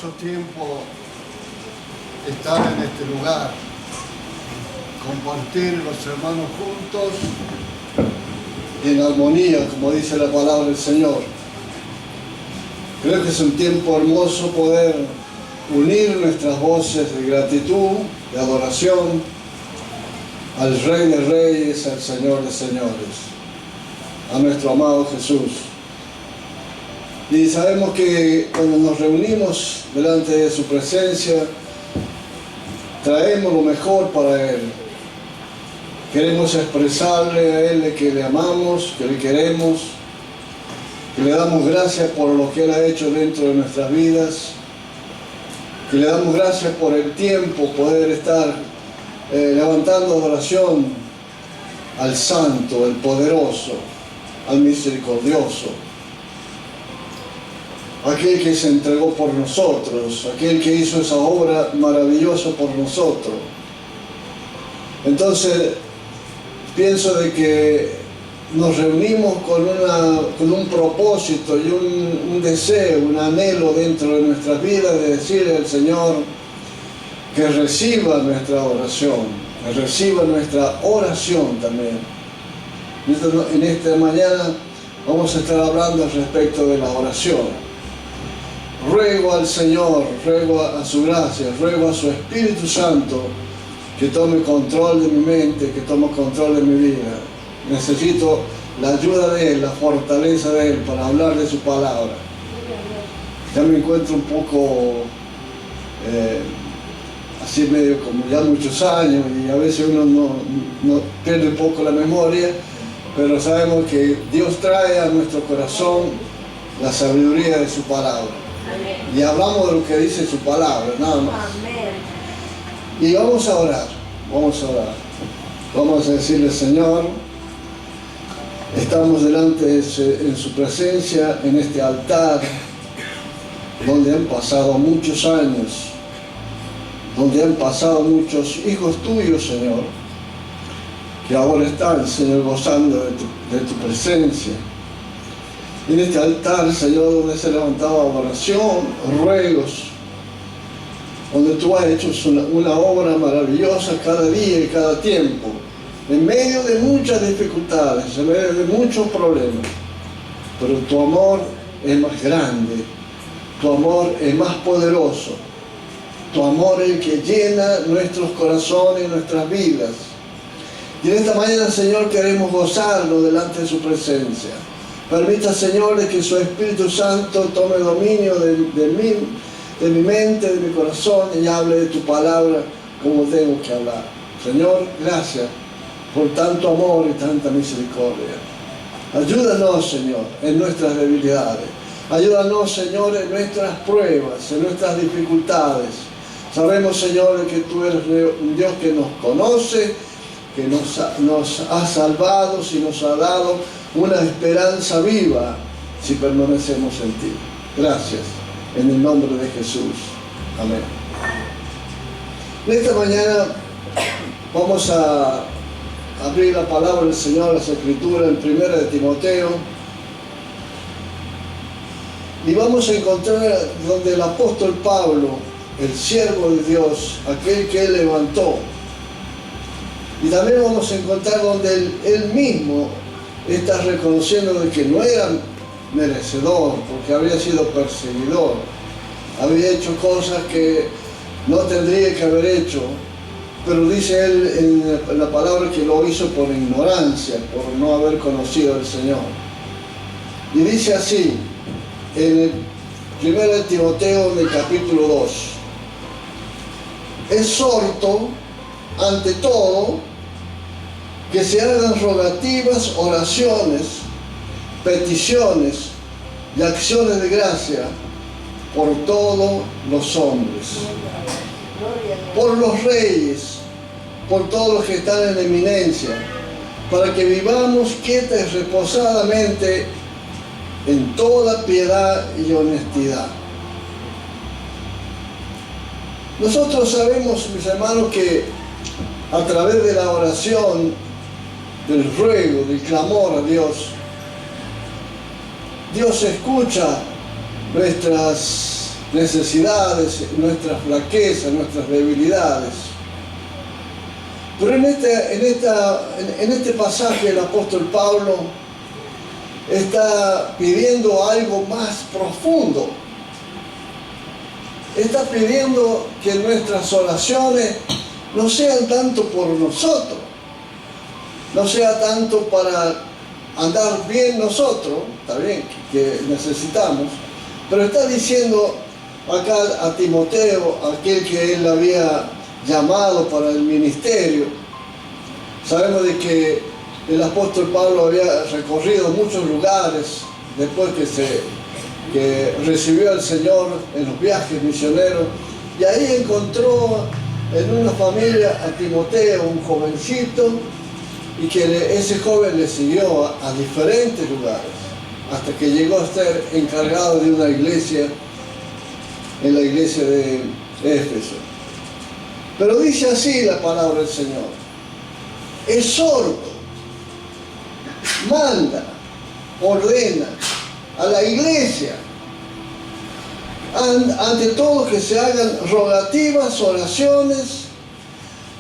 hermoso tiempo estar en este lugar, compartir los hermanos juntos en armonía, como dice la palabra del Señor. Creo que es un tiempo hermoso poder unir nuestras voces de gratitud, de adoración al Rey de Reyes, al Señor de Señores, a nuestro amado Jesús. Y sabemos que cuando nos reunimos delante de su presencia, traemos lo mejor para Él. Queremos expresarle a Él de que le amamos, que le queremos, que le damos gracias por lo que Él ha hecho dentro de nuestras vidas, que le damos gracias por el tiempo, poder estar levantando adoración al Santo, al Poderoso, al Misericordioso, aquel que se entregó por nosotros, aquel que hizo esa obra maravillosa por nosotros. Entonces, pienso de que nos reunimos con un propósito y un deseo, un anhelo dentro de nuestras vidas de decirle al Señor que reciba nuestra oración, que reciba nuestra oración también. En esta mañana vamos a estar hablando respecto de la oración. Ruego al Señor, ruego a su gracia, ruego a su Espíritu Santo que tome control de mi mente, que tome control de mi vida. Necesito la ayuda de Él, la fortaleza de Él para hablar de su palabra. Ya me encuentro un poco así medio como ya muchos años y a veces uno no pierde un poco la memoria, pero sabemos que Dios trae a nuestro corazón la sabiduría de su palabra. Amén. Y hablamos de lo que dice su palabra, nada más. Amén. Y vamos a orar, Vamos a decirle: Señor, estamos delante en su presencia, en este altar, donde han pasado muchos años, donde han pasado muchos hijos tuyos, Señor, que ahora están, Señor, gozando de tu presencia. En este altar, Señor, donde se levantaba oración, ruegos, donde tú has hecho una obra maravillosa cada día y cada tiempo, en medio de muchas dificultades, en medio de muchos problemas. Pero tu amor es más grande, tu amor es más poderoso, tu amor es el que llena nuestros corazones y nuestras vidas. Y en esta mañana, Señor, queremos gozarnos delante de su presencia. Permita, Señor, que su Espíritu Santo tome dominio de mi mente, de mi corazón, y hable de tu palabra como tengo que hablar. Señor, gracias por tanto amor y tanta misericordia. Ayúdanos, Señor, en nuestras debilidades. Ayúdanos, Señor, en nuestras pruebas, en nuestras dificultades. Sabemos, Señor, que tú eres un Dios que nos conoce, que nos ha salvado y nos ha dado una esperanza viva si permanecemos en ti. Gracias, en el nombre de Jesús. Amén. En esta mañana vamos a abrir la palabra del Señor, las Escrituras, en 1 de Timoteo, y vamos a encontrar donde el apóstol Pablo, el siervo de Dios, aquel que Él levantó, y también vamos a encontrar donde él mismo está reconociendo de que no era merecedor, porque había sido perseguidor, había hecho cosas que no tendría que haber hecho, pero dice él en la palabra que lo hizo por ignorancia, por no haber conocido al Señor. Y dice así, en el 1 de Timoteo, en el capítulo 2: exhorto, ante todo, que se hagan rogativas, oraciones, peticiones y acciones de gracia por todos los hombres, por los reyes, por todos los que están en eminencia, para que vivamos quieta y reposadamente en toda piedad y honestidad. Nosotros sabemos, mis hermanos, que a través de la oración, del ruego, del clamor a Dios, Dios escucha nuestras necesidades, nuestras flaquezas, nuestras debilidades. Pero en este pasaje el apóstol Pablo está pidiendo algo más profundo. Está pidiendo que nuestras oraciones no sean tanto por nosotros, no sea tanto para andar bien nosotros, está bien que necesitamos, pero está diciendo acá a Timoteo, aquel que él había llamado para el ministerio. Sabemos de que el apóstol Pablo había recorrido muchos lugares después que recibió al Señor en los viajes misioneros, y ahí encontró en una familia a Timoteo, un jovencito, y que ese joven le siguió a diferentes lugares, hasta que llegó a ser encargado de una iglesia, en la iglesia de Éfeso. Pero dice así la palabra del Señor: exhorto, manda, ordena a la iglesia, ante todo, que se hagan rogativas, oraciones,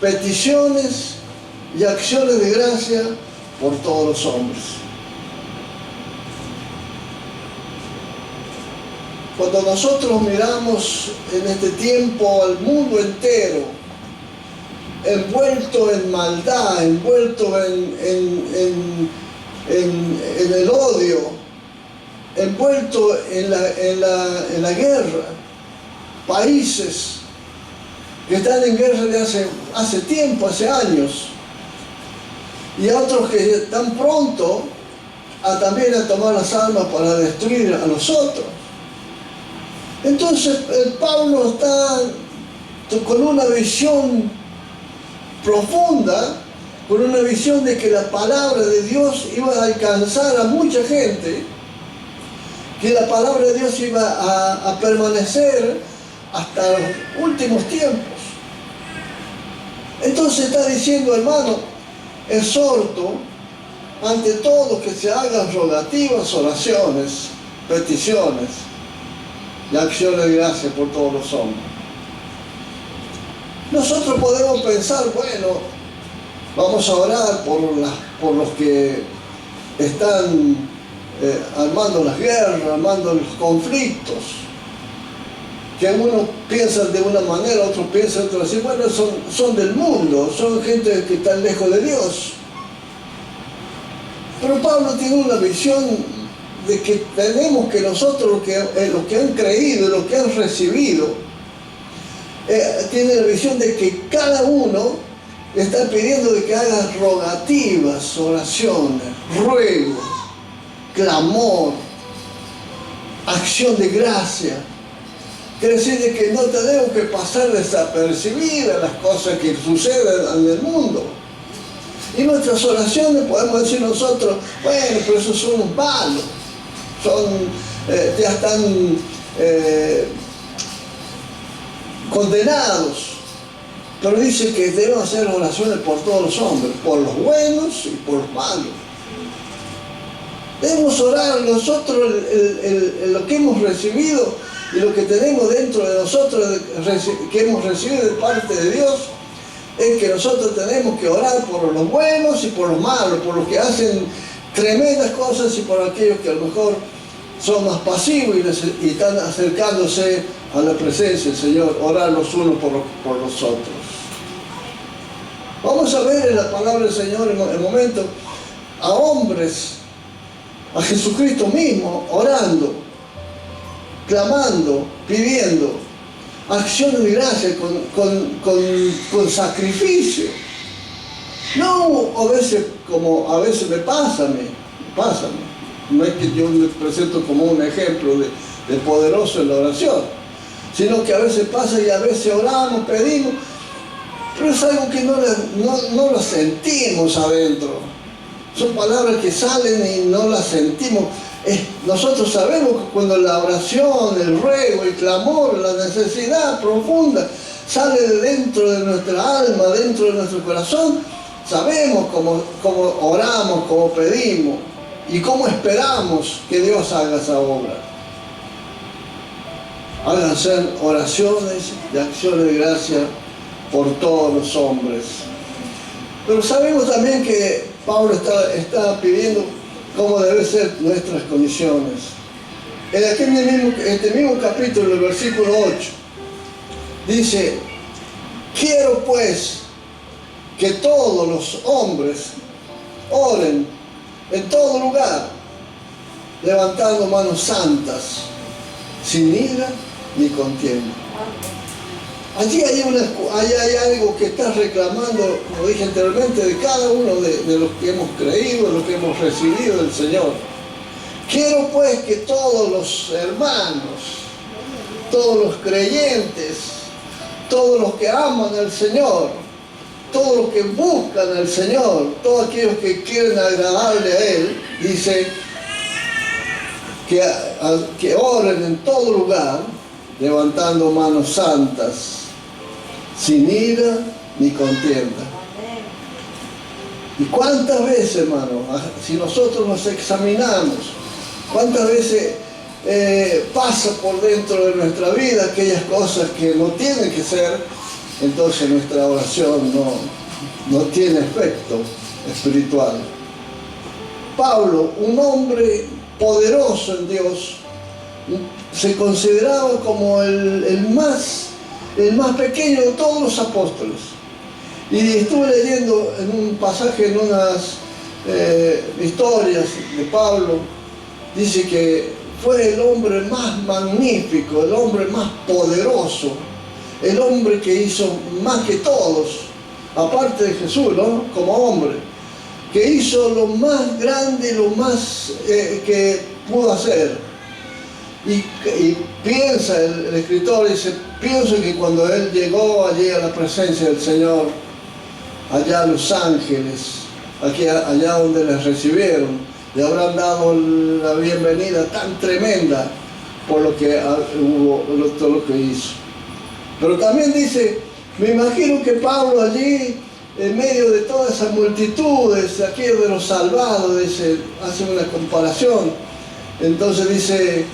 peticiones y acciones de gracia por todos los hombres. Cuando nosotros miramos en este tiempo al mundo entero envuelto en maldad, envuelto en el odio, envuelto en la guerra, países que están en guerra de hace tiempo, hace años, y otros que están pronto también a tomar las armas para destruir a los otros. Entonces Pablo está con una visión profunda, con una visión de que la palabra de Dios iba a alcanzar a mucha gente, que la palabra de Dios iba a permanecer hasta los últimos tiempos. Entonces está diciendo, hermano, exhorto ante todo que se hagan rogativas, oraciones, peticiones y acciones de gracia por todos los hombres. Nosotros podemos pensar, bueno, vamos a orar por los que están armando las guerras, armando los conflictos, que algunos piensan de una manera, otros piensan de otra, así, bueno, son del mundo, son gente que está lejos de Dios. Pero Pablo tiene una visión de que tenemos que nosotros, los que han creído, los que han recibido, tiene la visión de que cada uno está pidiendo de que haga rogativas, oraciones, ruegos, clamor, acción de gracia. Quiere decir de que no tenemos que pasar desapercibidas las cosas que suceden en el mundo. Y nuestras oraciones podemos decir nosotros, bueno, pero esos son los malos, ya están condenados. Pero dice que debemos hacer oraciones por todos los hombres, por los buenos y por los malos. Debemos orar nosotros lo que hemos recibido y lo que tenemos dentro de nosotros, que hemos recibido de parte de Dios, es que nosotros tenemos que orar por los buenos y por los malos, por los que hacen tremendas cosas y por aquellos que a lo mejor son más pasivos y están acercándose a la presencia del Señor, orar los unos por los otros. Vamos a ver en la palabra del Señor en el momento a hombres, a Jesucristo mismo, orando, clamando, pidiendo acciones de gracia con sacrificio. No a veces como a veces me pasa. No es que yo me presento como un ejemplo de poderoso en la oración, sino que a veces pasa y a veces oramos, pedimos, pero es algo que no lo sentimos adentro. Son palabras que salen y no las sentimos. Nosotros sabemos que cuando la oración, el ruego, el clamor, la necesidad profunda sale de dentro de nuestra alma, dentro de nuestro corazón, sabemos cómo oramos, cómo pedimos y cómo esperamos que Dios haga esa obra. Háganse oraciones de acción de gracia por todos los hombres. Pero sabemos también que Pablo está pidiendo cómo deben ser nuestras condiciones. En este mismo capítulo, el versículo 8, dice: quiero pues que todos los hombres oren en todo lugar, levantando manos santas, sin ira ni contienda. Allí hay algo que está reclamando, como dije anteriormente, de cada uno de los que hemos creído, de los que hemos recibido del Señor. Quiero pues que todos los hermanos, todos los creyentes, todos los que aman al Señor, todos los que buscan al Señor, todos aquellos que quieren agradarle a Él, dice que oren en todo lugar, levantando manos santas, sin ira ni contienda. ¿Y cuántas veces, hermano, si nosotros nos examinamos, cuántas veces pasa por dentro de nuestra vida aquellas cosas que no tienen que ser? Entonces nuestra oración no tiene efecto espiritual. Pablo, un hombre poderoso en Dios, se consideraba como el más pequeño de todos los apóstoles. Y estuve leyendo en un pasaje, en unas historias de Pablo, dice que fue el hombre más magnífico, el hombre más poderoso, el hombre que hizo más que todos, aparte de Jesús, ¿no? Como hombre, que hizo lo más grande, lo más que pudo hacer. Y piensa, el escritor dice, pienso que cuando él llegó allí a la presencia del Señor, allá los ángeles, allá donde les recibieron, le habrán dado la bienvenida tan tremenda por lo que todo lo que hizo. Pero también dice, me imagino que Pablo allí, en medio de todas esas multitudes, aquellos de los salvados, hace una comparación. Entonces dice,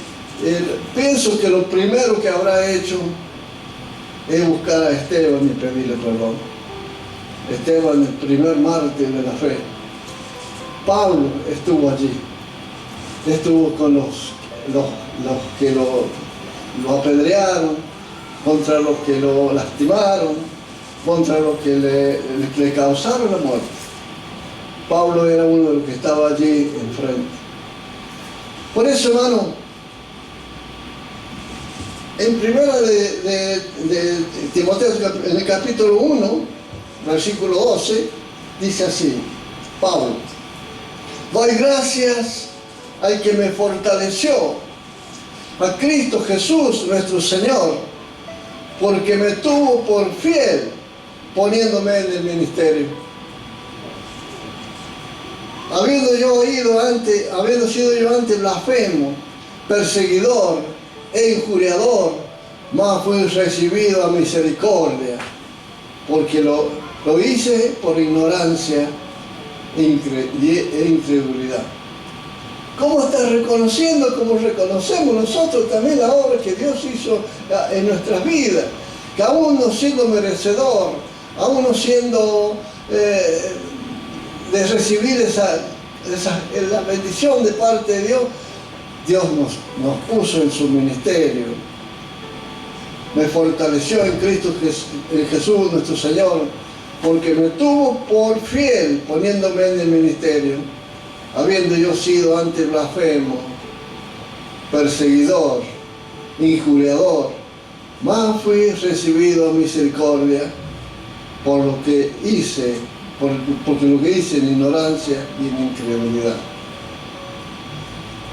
pienso que lo primero que habrá hecho es buscar a Esteban y pedirle perdón. Esteban, el primer mártir de la fe. Pablo estuvo allí, estuvo con los que lo apedrearon, contra los que lo lastimaron, contra los que le causaron la muerte. Pablo era uno de los que estaba allí enfrente. Por eso, hermano, en primera de Timoteo, en el capítulo 1, versículo 12, dice así, Pablo: doy gracias al que me fortaleció, a Cristo Jesús nuestro Señor, porque me tuvo por fiel, poniéndome en el ministerio. Habiendo sido yo antes blasfemo, perseguidor e injuriador, mas fui recibido a misericordia, porque lo hice por ignorancia e incredulidad. ¿Cómo estás reconociendo? Como reconocemos nosotros también la obra que Dios hizo en nuestras vidas, que aún no siendo merecedor, aún no siendo de recibir la bendición de parte de Dios, Dios nos puso en su ministerio. Me fortaleció en Cristo Jesús nuestro Señor, porque me tuvo por fiel, poniéndome en el ministerio, habiendo yo sido antes blasfemo, perseguidor, injuriador, mas fui recibido a misericordia por lo que hice, porque lo que hice en ignorancia y en incredulidad.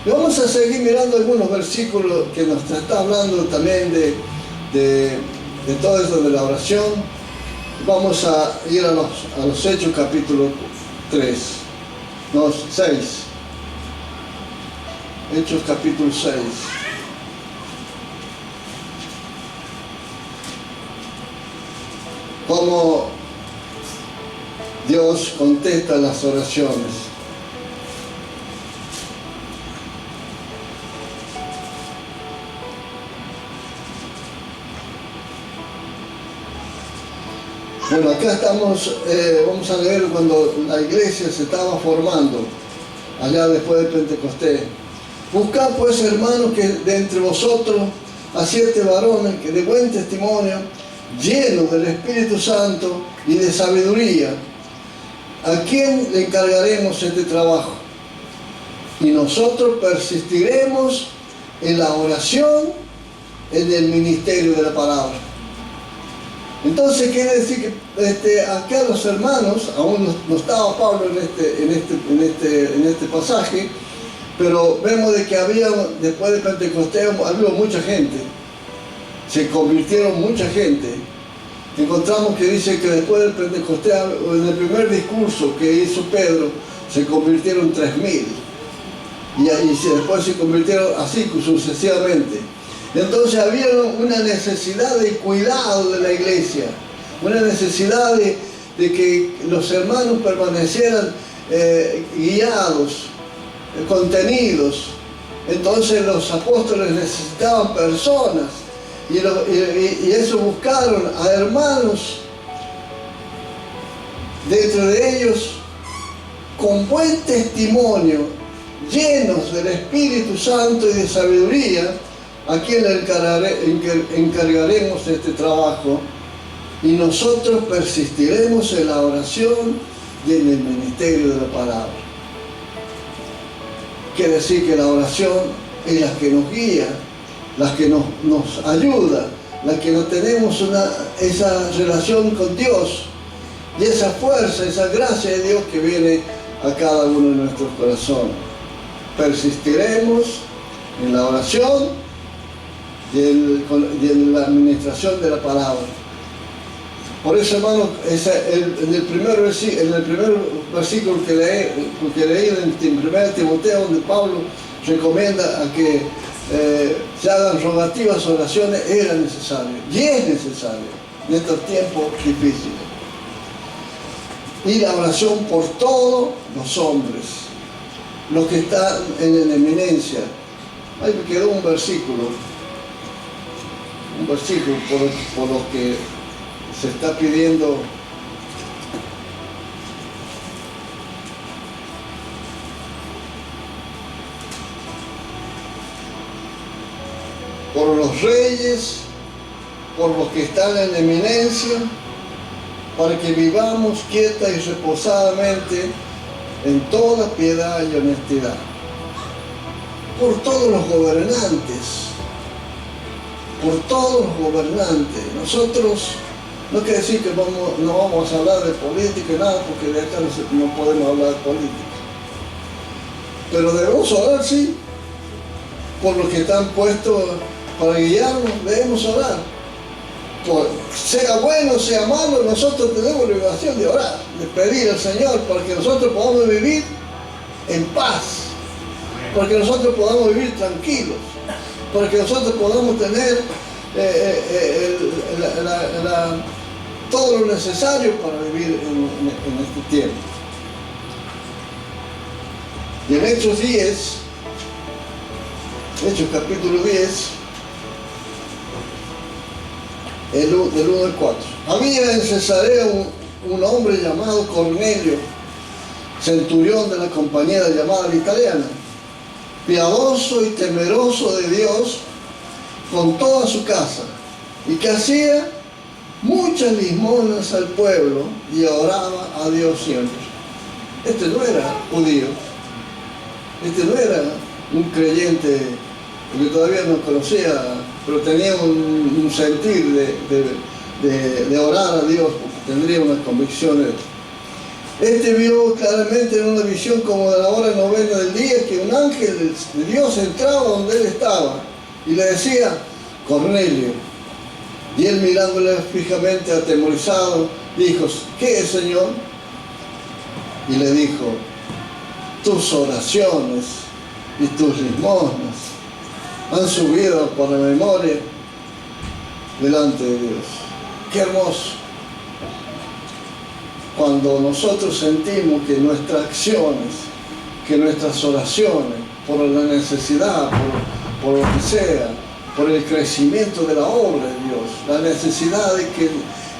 Y vamos a seguir mirando algunos versículos que nos está hablando también de todo esto de la oración. Vamos a ir a los Hechos capítulo 6. Hechos capítulo 6. Cómo Dios contesta las oraciones. Bueno, acá estamos, vamos a leer cuando la iglesia se estaba formando, allá después de Pentecostés. Buscad pues, hermanos, que de entre vosotros a 7 varones que de buen testimonio, llenos del Espíritu Santo y de sabiduría, a quien le encargaremos este trabajo. Y nosotros persistiremos en la oración, en el ministerio de la palabra. Entonces quiere decir que acá los hermanos, aún no estaba Pablo en este pasaje, pero vemos de que había, después de Pentecostés, había mucha gente, se convirtieron mucha gente. Encontramos que dice que después del Pentecostés, en el primer discurso que hizo Pedro, se convirtieron 3.000. Y después se convirtieron así sucesivamente. Entonces había una necesidad de cuidado de la iglesia, una necesidad de que los hermanos permanecieran guiados, contenidos. Entonces los apóstoles necesitaban personas y eso buscaron a hermanos dentro de ellos con buen testimonio, llenos del Espíritu Santo y de sabiduría, a quien le encargaremos este trabajo, y nosotros persistiremos en la oración y en el ministerio de la palabra. Quiere decir que la oración es la que nos guía, la que nos ayuda, la que nos tenemos esa relación con Dios y esa fuerza, esa gracia de Dios que viene a cada uno de nuestros corazones. Persistiremos en la oración y en la administración de la palabra. Por eso, hermanos, en el primer versículo que leí en 1 Timoteo, donde Pablo recomienda a que se hagan rogativas, oraciones, era necesario y es necesario en estos tiempos difíciles. Y la oración por todos los hombres, los que están en la eminencia. Ahí me quedó un versículo por lo que se está pidiendo. Por los reyes, por los que están en eminencia, para que vivamos quieta y reposadamente en toda piedad y honestidad. Por todos los gobernantes, Nosotros, no quiere decir que no vamos a hablar de política y nada, porque de acá no podemos hablar de política. Pero debemos orar, sí, por los que están puestos para guiarnos, debemos orar. Sea bueno, sea malo, nosotros tenemos la obligación de orar, de pedir al Señor para que nosotros podamos vivir en paz, para que nosotros podamos vivir tranquilos, para que nosotros podamos tener todo lo necesario para vivir en este tiempo. Y en Hechos capítulo 10, del 1 al 4. Había en Cesarea un hombre llamado Cornelio, centurión de la compañía llamada la Italiana, piadoso y temeroso de Dios con toda su casa, y que hacía muchas limosnas al pueblo y oraba a Dios siempre. Este no era judío, este no era un creyente, porque todavía no conocía, pero tenía un sentir de orar a Dios, porque tendría unas convicciones. Este vio claramente en una visión como de la hora novena del día que un ángel de Dios entraba donde él estaba y le decía: Cornelio. Y él, mirándole fijamente, atemorizado, dijo: ¿qué es, Señor? Y le dijo: tus oraciones y tus limosnas han subido por la memoria delante de Dios. ¡Qué hermoso! Cuando nosotros sentimos que nuestras acciones, que nuestras oraciones, por la necesidad, por lo que sea, por el crecimiento de la obra de Dios, la necesidad de que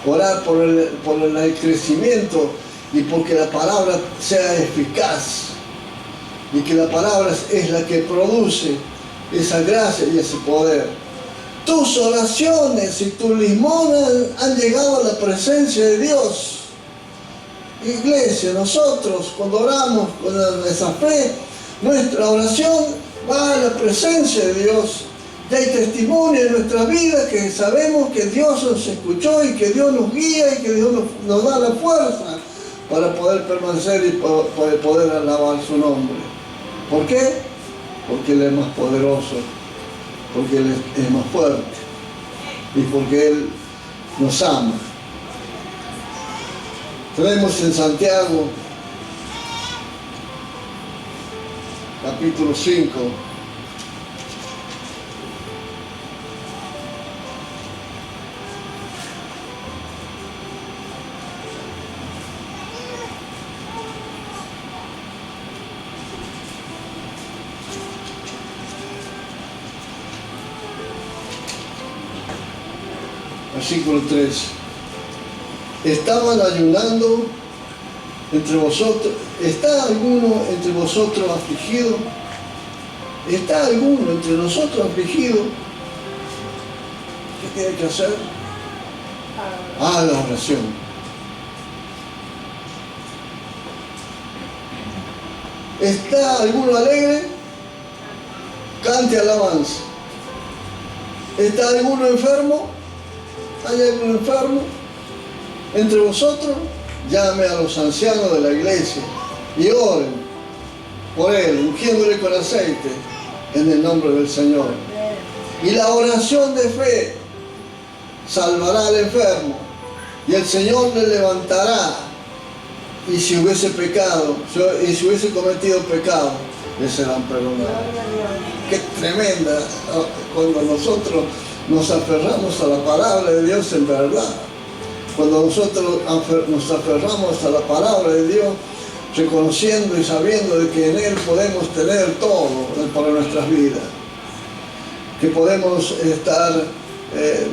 orar por el crecimiento y porque la palabra sea eficaz y que la palabra es la que produce esa gracia y ese poder. Tus oraciones y tus limonas han llegado a la presencia de Dios. Iglesia, nosotros cuando oramos con esa fe, nuestra oración va a la presencia de Dios. Ya hay testimonio en nuestra vida que sabemos que Dios nos escuchó y que Dios nos guía y que Dios nos da la fuerza para poder permanecer y para poder alabar su nombre. ¿Por qué? Porque Él es más poderoso, porque Él es más fuerte y porque Él nos ama. Tenemos en Santiago, capítulo 5, versículo 3. Estaban ayunando entre vosotros. ¿Está alguno entre vosotros afligido? ¿Está alguno entre nosotros afligido? ¿Qué tiene que hacer? La oración. ¿Está alguno alegre? Cante alabanza. ¿Está alguno enfermo? ¿Hay algún enfermo entre vosotros? Llame a los ancianos de la iglesia y oren por él, ungiéndole con aceite en el nombre del Señor. Y la oración de fe salvará al enfermo y el Señor le levantará. Y si hubiese pecado, y si hubiese cometido pecado, le serán perdonados. Qué tremenda cuando nosotros nos aferramos a la palabra de Dios en verdad. Cuando nosotros nos aferramos a la palabra de Dios, reconociendo y sabiendo de que en Él podemos tener todo para nuestras vidas, que podemos estar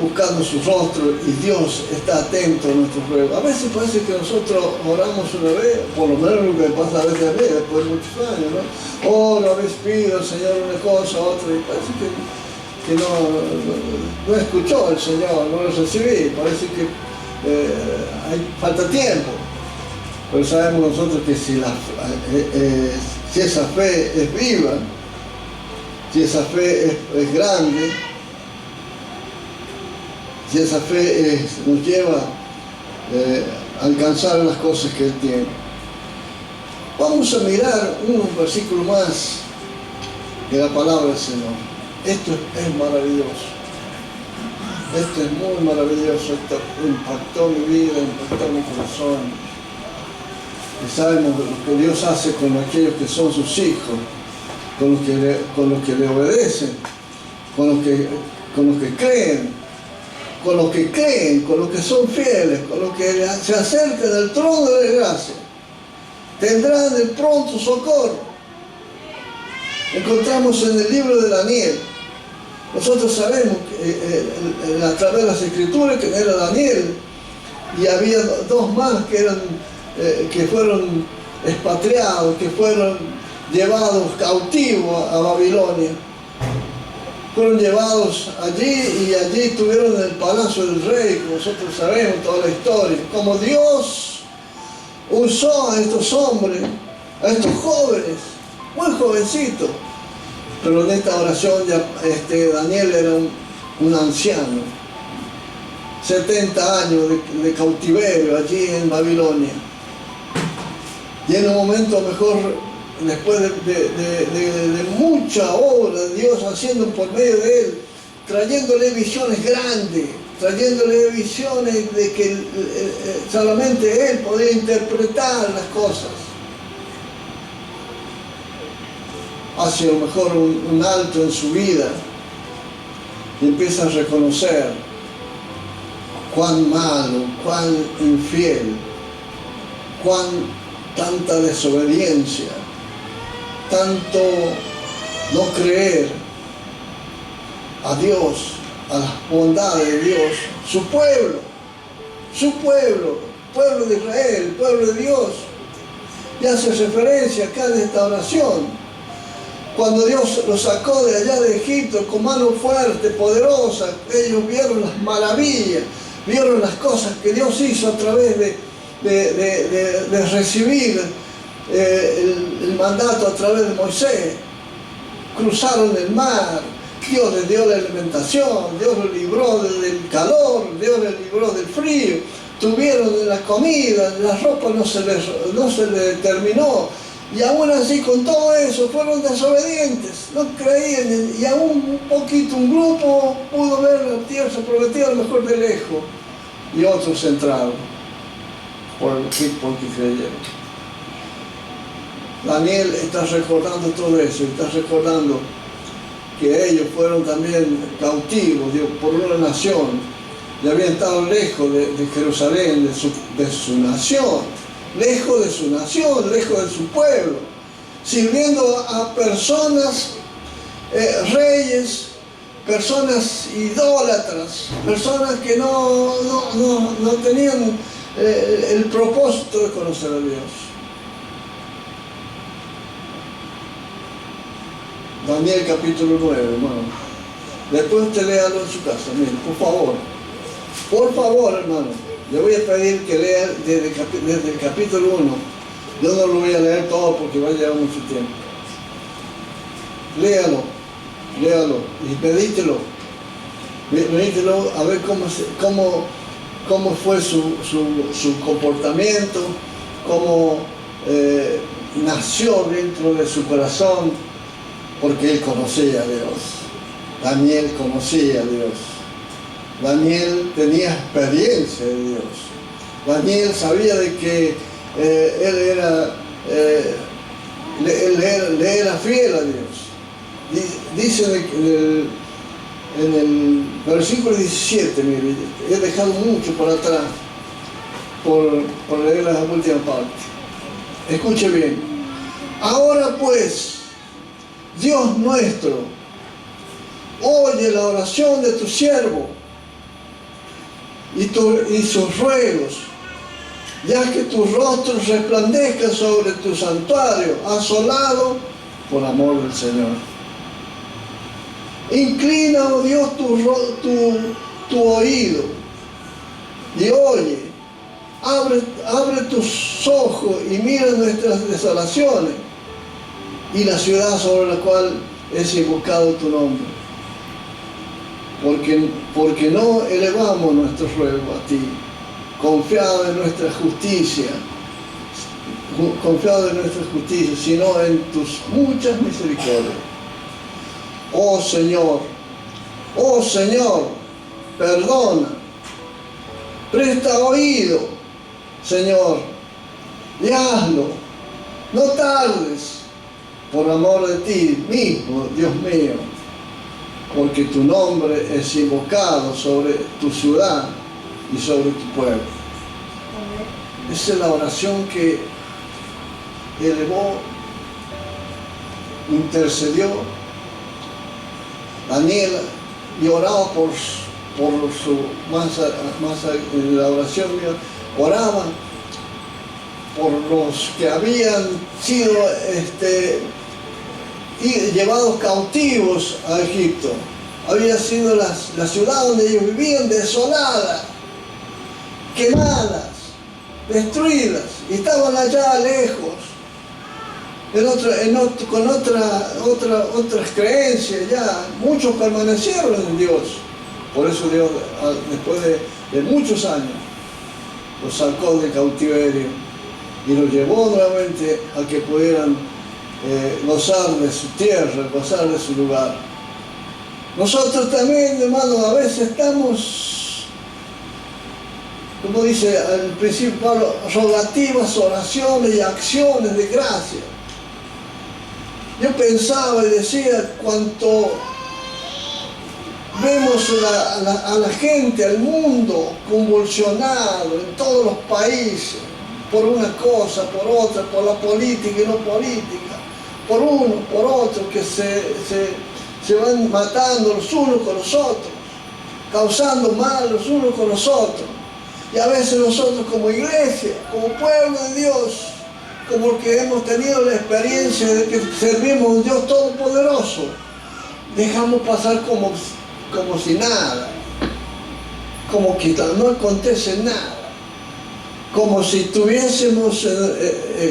buscando su rostro y Dios está atento a nuestros ruegos. A veces parece que nosotros oramos una vez, por lo menos lo que pasa a veces después de muchos años, ¿no? Una vez pido al Señor una cosa, otra, y parece que no escuchó al Señor, no lo recibí, parece que falta tiempo. Pero sabemos nosotros que si esa fe es viva, si esa fe es grande, si esa fe nos lleva a alcanzar las cosas que Él tiene. Vamos a mirar un versículo más de la palabra del Señor. Esto es maravilloso. Esto es muy maravilloso. Esto impactó mi vida, impactó mi corazón. Y sabemos lo que Dios hace con aquellos que son sus hijos, con los que le obedecen, con los que creen, con los que son fieles, con los que se acercan al trono de gracia. Tendrán el pronto socorro. Encontramos en el libro de Daniel. Nosotros sabemos que, a través de las escrituras, que era Daniel y había dos más que fueron expatriados, que fueron llevados cautivos a Babilonia. Fueron llevados allí y allí estuvieron en el palacio del rey, como nosotros sabemos toda la historia. Como Dios usó a estos hombres, a estos jóvenes, muy jovencitos. Pero en esta oración ya Daniel era un anciano, 70 años de cautiverio allí en Babilonia. Y en un momento mejor, después de mucha obra de Dios haciendo por medio de él, trayéndole visiones grandes, trayéndole visiones de que solamente él podía interpretar las cosas. Hace a lo mejor un alto en su vida y empieza a reconocer cuán malo, cuán infiel, cuán tanta desobediencia, tanto no creer a Dios, a las bondades de Dios, su pueblo, su pueblo, pueblo de Israel, pueblo de Dios. Y hace referencia acá en esta oración. Cuando Dios los sacó de allá de Egipto con mano fuerte, poderosa, ellos vieron las maravillas, vieron las cosas que Dios hizo a través de recibir el mandato a través de Moisés. Cruzaron el mar, Dios les dio la alimentación, Dios los libró del calor, Dios les libró del frío, tuvieron la comida, la ropa no se les terminó, y aún así con todo eso fueron desobedientes, no creían, y aún un poquito, un grupo pudo ver la tierra prometida a lo mejor de lejos, y otros entraron porque creyeron. Daniel está recordando todo eso, está recordando que ellos fueron también cautivos por una nación y habían estado lejos de Jerusalén, de su nación, lejos de su nación, lejos de su pueblo, sirviendo a personas, reyes, personas idólatras, personas que no tenían el propósito de conocer a Dios. Daniel capítulo 9, hermano. Después usted léalo en su casa, miren, por favor. Por favor, hermano. Le voy a pedir que lea desde el capítulo 1. Yo no lo voy a leer todo porque va a llevar mucho tiempo. Léalo y medítelo. Medítelo a ver cómo fue su comportamiento, cómo nació dentro de su corazón. Porque él conocía a Dios. Daniel conocía a Dios. Daniel tenía experiencia de Dios. Daniel sabía de que le era fiel a Dios. Dice en el versículo 17, mire, he dejado mucho por atrás por leer la última parte. Escuche bien. Ahora pues, Dios nuestro, oye la oración de tu siervo y sus ruegos, ya que tu rostro resplandezca sobre tu santuario, asolado por amor del Señor. Inclina, oh Dios, tu oído y oye, abre tus ojos y mira nuestras desolaciones y la ciudad sobre la cual es invocado tu nombre. Porque no elevamos nuestro ruego a ti, confiado en nuestra justicia, sino en tus muchas misericordias. Oh Señor, perdona, presta oído, Señor, y hazlo, no tardes, por amor de ti mismo, Dios mío, porque tu nombre es invocado sobre tu ciudad y sobre tu pueblo. Esa es la oración que elevó, intercedió Daniel y oraba por su la oración oraba por los que habían sido llevados cautivos a Egipto. Había sido la ciudad donde ellos vivían desolada, quemadas, destruidas, y estaban allá lejos, con otras creencias ya. Muchos permanecieron en Dios. Por eso Dios, después de muchos años, los sacó del cautiverio y los llevó nuevamente a que pudieran gozar de su tierra, gozar de su lugar. Nosotros también, hermanos, a veces estamos, como dice al principio Pablo, rogativas, oraciones y acciones de gracia. Yo pensaba y decía, cuanto vemos a la gente, al mundo convulsionado en todos los países, por una cosa, por otra, por la política y no política, por uno, por otro, que se van matando los unos con los otros, causando mal los unos con los otros. Y a veces nosotros como iglesia, como pueblo de Dios, como que hemos tenido la experiencia de que servimos a un Dios todopoderoso, dejamos pasar como si nada, como que no acontece nada, como si tuviésemos,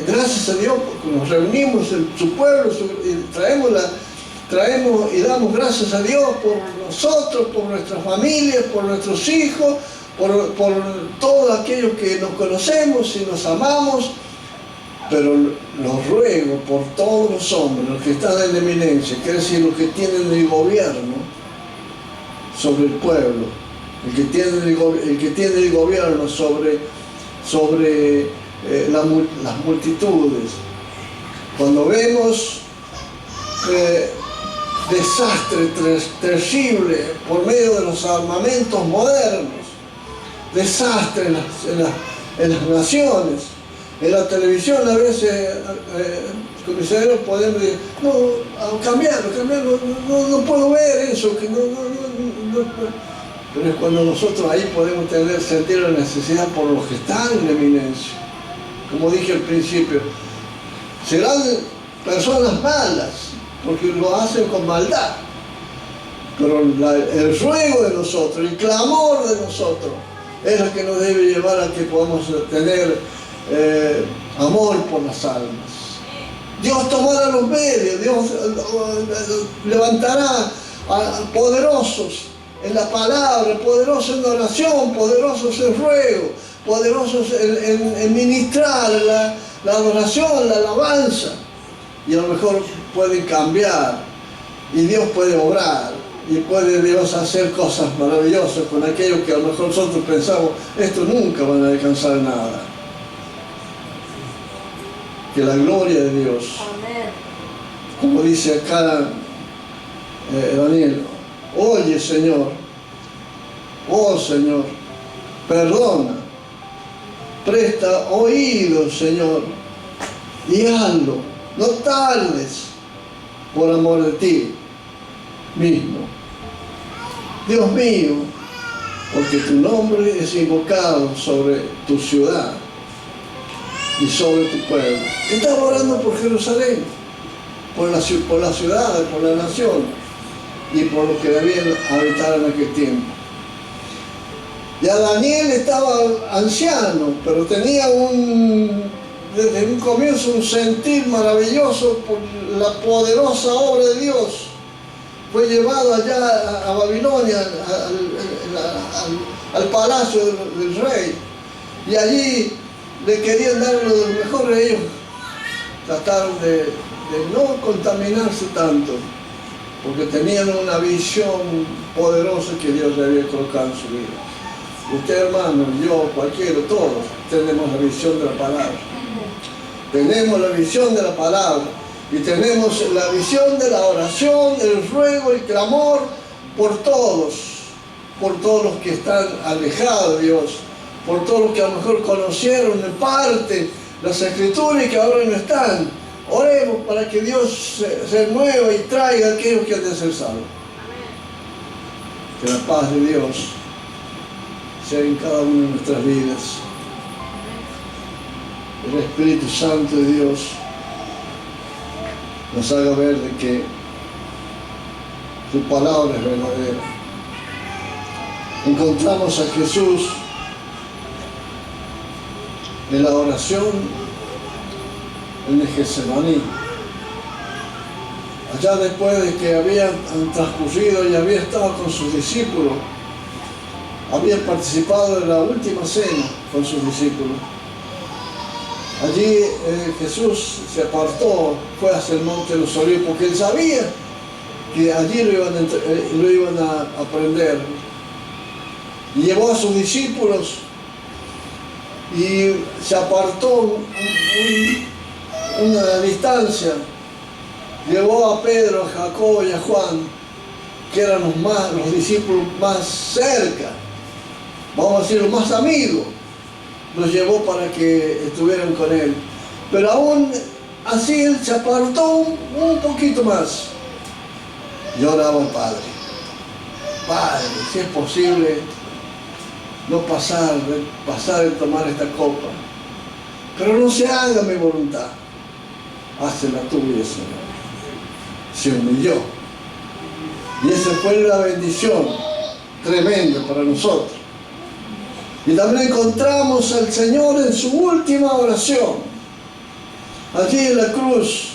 gracias a Dios, porque nos reunimos en su pueblo y traemos y damos gracias a Dios por nosotros, por nuestras familias, por nuestros hijos, por todos aquellos que nos conocemos y nos amamos. Pero los ruego por todos los hombres, los que están en eminencia, quiere decir los que tienen el gobierno sobre el pueblo, el que tiene el gobierno sobre las multitudes. Cuando vemos desastre terrible por medio de los armamentos modernos, desastre en las naciones, en la televisión a veces, comisarios podemos decir, no, cambiarlo, no puedo ver eso, que no. Pero es cuando nosotros ahí podemos sentir la necesidad por los que están en eminencia. Como dije al principio, serán personas malas, porque lo hacen con maldad. Pero el ruego de nosotros, el clamor de nosotros, es lo que nos debe llevar a que podamos tener amor por las almas. Dios tomará los medios, Dios levantará a poderosos en la palabra, poderosos en oración, poderosos en ruego, poderosos en ministrar la adoración, la alabanza. Y a lo mejor pueden cambiar y Dios puede obrar y puede Dios hacer cosas maravillosas con aquellos que a lo mejor nosotros pensamos, esto nunca van a alcanzar nada. Que la gloria de Dios, amén, como dice acá Daniel, oye Señor, oh Señor, perdona, presta oído Señor, y hazlo, no tardes, por amor de ti mismo. Dios mío, porque tu nombre es invocado sobre tu ciudad y sobre tu pueblo. Estaba orando por Jerusalén, por las ciudades, por la nación y por los que debían habitar en aquel tiempo. Ya Daniel estaba anciano, pero tenía desde un comienzo un sentir maravilloso por la poderosa obra de Dios. Fue llevado allá a Babilonia, al palacio del rey, y allí le querían dar lo del mejor. Ellos trataron de no contaminarse tanto, porque tenían una visión poderosa que Dios le había colocado en su vida. Usted, hermano, yo, cualquiera, todos tenemos la visión de la palabra. Tenemos la visión de la palabra y tenemos la visión de la oración, el ruego, el clamor por todos los que están alejados de Dios, por todos los que a lo mejor conocieron en parte las Escrituras y que ahora no están. Oremos para que Dios se mueva y traiga a aquellos que han de ser salvos. Que la paz de Dios sea en cada una de nuestras vidas. El Espíritu Santo de Dios nos haga ver de que su palabra es verdadera. Encontramos a Jesús en la oración en el Getsemaní. Allá después de que habían transcurrido y había estado con sus discípulos, había participado en la última cena con sus discípulos. Allí Jesús se apartó, fue hacia el monte de los Olivos, porque él sabía que allí lo iban a prender. Y llevó a sus discípulos y se apartó una distancia. Llevó a Pedro, a Jacobo y a Juan, que eran los discípulos más cerca, vamos a decir los más amigos. Los llevó para que estuvieran con él. Pero aún así él se apartó un poquito más. Y oraba al Padre. Padre, si es posible, no pasar de tomar esta copa. Pero no se haga mi voluntad, hace la tuya, Señor. Se humilló. Y esa fue la bendición tremenda para nosotros. Y también encontramos al Señor en su última oración, allí en la cruz,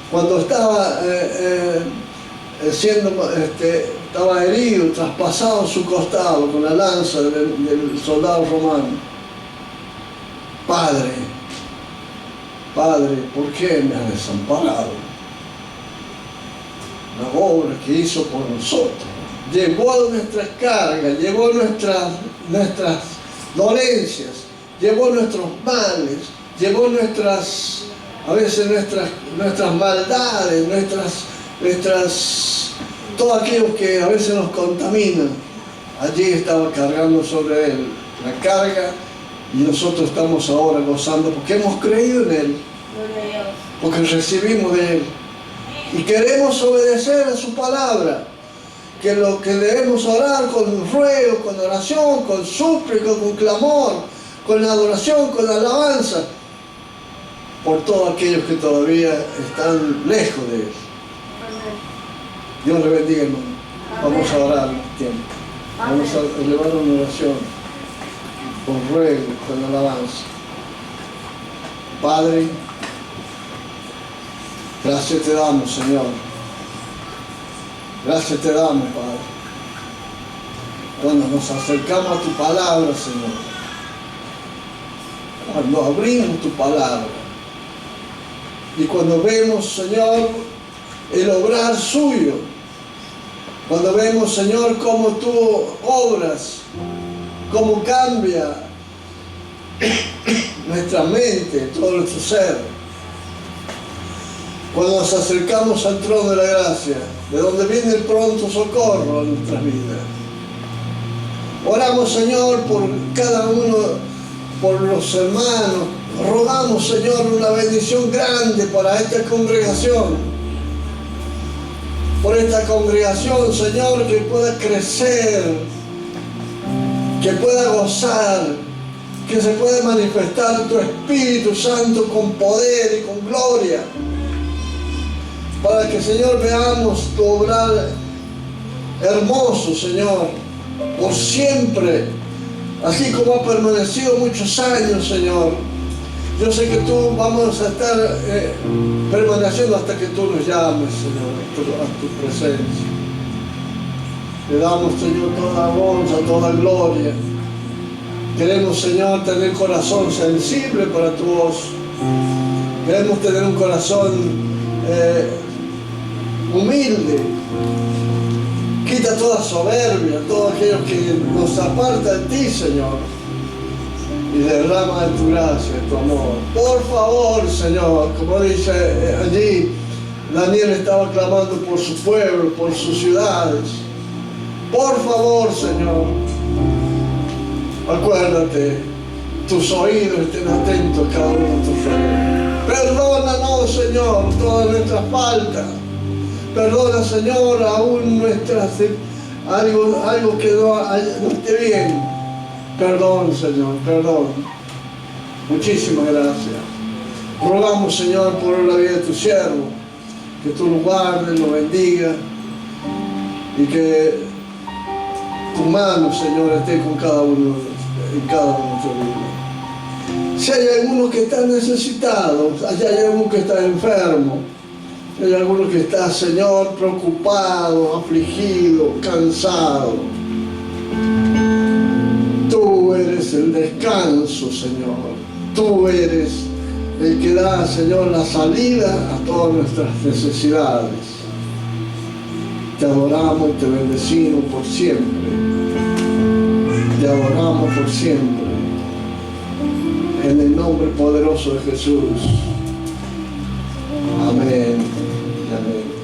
cuando estaba estaba herido, traspasado su costado con la lanza del soldado romano. Padre, ¿por qué me has desamparado? La obra que hizo por nosotros. Llevó nuestras cargas, llevó nuestras dolencias, llevó nuestros males, llevó a veces nuestras maldades, todo aquello que a veces nos contamina. Allí estaba cargando sobre Él la carga, y nosotros estamos ahora gozando porque hemos creído en Él, porque recibimos de Él y queremos obedecer a su palabra, que lo que debemos orar con ruego, con oración, con súplica, con clamor, con adoración, con alabanza, por todos aquellos que todavía están lejos de Él. Dios le bendiga, hermano. Vamos a orar un tiempo. Vamos a elevar una oración con ruego, con alabanza. Padre, gracias te damos, Señor. Gracias te damos, Padre. Cuando nos acercamos a tu palabra, Señor. Cuando abrimos tu palabra. Y cuando vemos, Señor, el obrar suyo. Cuando vemos, Señor, cómo tú obras, cómo cambia nuestra mente, todo nuestro ser. Cuando nos acercamos al trono de la gracia, de donde viene el pronto socorro a nuestras vidas. Oramos, Señor, por cada uno, por los hermanos. Rogamos, Señor, una bendición grande para esta congregación. Por esta congregación, Señor, que pueda crecer, que pueda gozar, que se pueda manifestar tu Espíritu Santo con poder y con gloria. Para que, Señor, veamos tu obrar hermoso, Señor, por siempre, así como ha permanecido muchos años, Señor. Yo sé que tú vamos a estar permaneciendo hasta que tú nos llames, Señor, a tu presencia. Le damos, Señor, toda honra, toda gloria. Queremos, Señor, tener corazón sensible para tu voz. Queremos tener un corazón humilde. Quita toda soberbia, todo aquello que nos aparta de ti, Señor. Y derrama de tu gracia, de tu amor. Por favor, Señor, como dice allí, Daniel estaba clamando por su pueblo, por sus ciudades. Por favor, Señor, acuérdate, tus oídos estén atentos a cada uno de tus ruegos. Perdónanos, Señor, todas nuestras faltas. Perdona, Señor, aún algo que no esté bien. Perdón, Señor, perdón. Muchísimas gracias. Rogamos, Señor, por la vida de tu siervo, que tú lo guardes, lo bendiga y que tu mano, Señor, esté con cada uno, en cada uno de nuestros vidas. Si hay alguno que está necesitado, si hay alguno que está enfermo, si hay alguno que está, Señor, preocupado, afligido, cansado, tú eres el descanso, Señor. Tú eres el que da, Señor, la salida a todas nuestras necesidades. Te adoramos y te bendecimos por siempre. Te adoramos por siempre. En el nombre poderoso de Jesús. Amén. Amén.